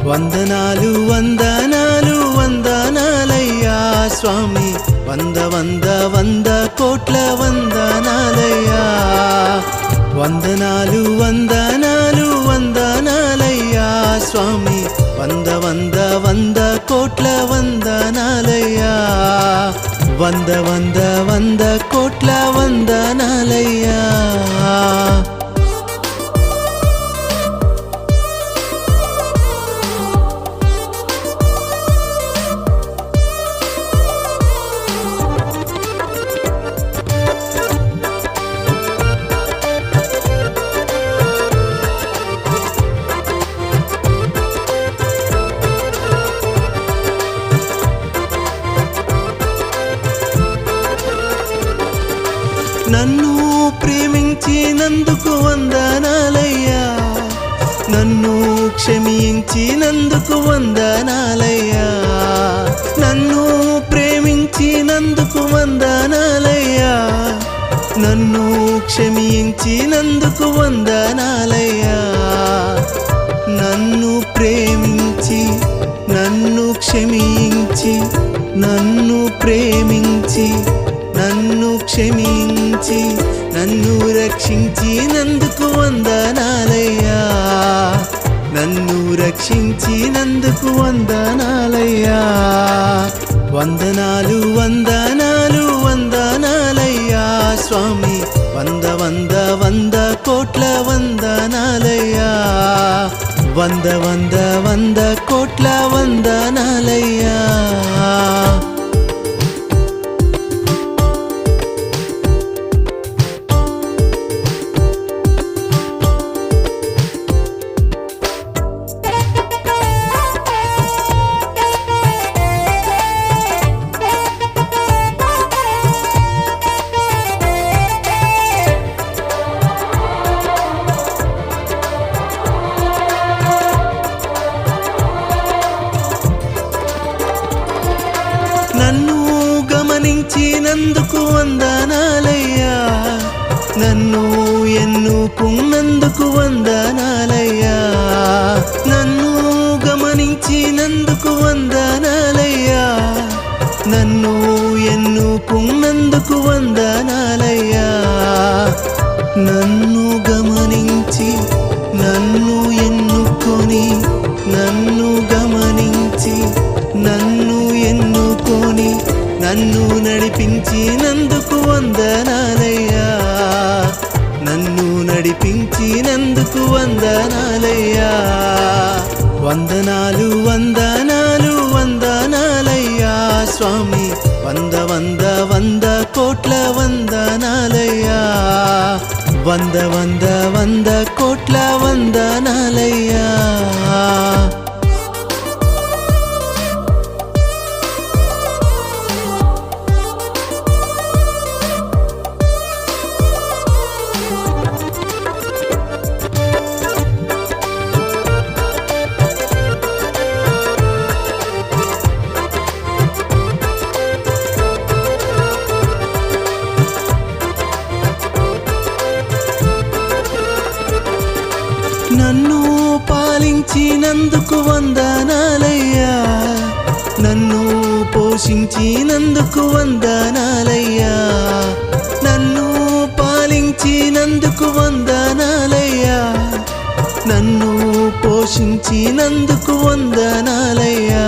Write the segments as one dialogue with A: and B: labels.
A: వందనాలు వందనాలు వందనాలయ్యా స్వామి, వంద వంద వంద కోట్ల వందనాలయ్యా. వందనాలు వందనాలు వందనాలయ్యా స్వామి, వంద వంద వంద కోట్ల వందనాలయ్యా. వంద వంద వంద కోట్ల వందనాలయ్యా. నన్ను ప్రేమించినందుకు వందనాలయ్యా, నన్ను క్షమించినందుకు వందనాలయ్యా. నన్ను ప్రేమించినందుకు వందనాలయ్యా, నన్ను క్షమించినందుకు వందనాలయ్యా. నన్ను ప్రేమించి నన్ను క్షమించి నన్ను ప్రేమించి నన్ను క్షమించి నన్ను రక్షించినందుకు వందనాలయ్యా. నన్ను రక్షించినందుకు వందనాలయ్యా. వందనాలు వందనాలు వందనాలయ్యా స్వామి, వంద వంద వంద కోట్ల వందనాలయ్యా. వంద వంద వంద కోట్ల వందనాలయ్యా. నన్ను గమనించినందుకు వందనాలయ్యా, నన్ను ఎన్నుకున్నందుకు వందనాలయ్యా. నన్ను గమనించినందుకు వందనాలయ్యా, నన్ను ఎన్నుకున్నందుకు వందనాలయ్యా. నన్ను గమనించి నన్ను ఎన్నుకొని నన్ను గమనించి నన్ను ఎన్నుకొని నన్ను నడిపించినందుకు వందనాలయ్యా. నన్ను నడిపించినందుకు వందనాలయ్యా. వందనాలు వందనాలు వందనాలయ్యా స్వామి, వంద వంద వంద కోట్ల వందనాలయ్యా. వంద వంద వంద కోట్ల వందనాలయ్యా. నన్ను పాలించినందుకు వందనాలయ్యా, నన్ను పోషించినందుకు వందనాలయ్యా. నన్ను పాలించినందుకు వందనాలయ్యా, నన్ను పోషించినందుకు వందనాలయ్యా.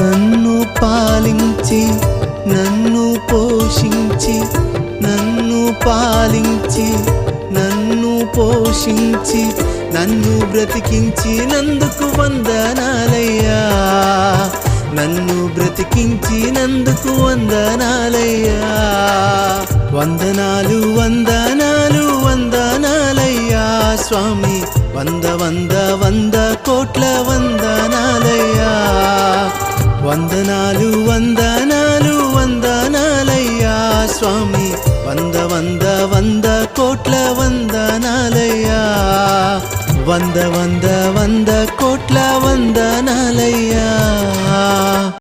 A: నన్ను పాలించి నన్ను పోషించి నన్ను పాలించి నన్ను పోషించి నన్ను బ్రతికించినందుకు వందనాలయ్యా. నన్ను బ్రతికించినందుకు వందనాలయ్యా. వందనాలు వందనాలు వందనాలయ్యా స్వామి, వంద వంద వంద కోట్ల వందనాలయ్యా. వందనాలు వందనాలు వందనాలయ్యా స్వామి, వంద వంద వంద కోట్ల వందనాలయ్యా. వంద వంద వంద కోట్ల వందనాలయ్యా.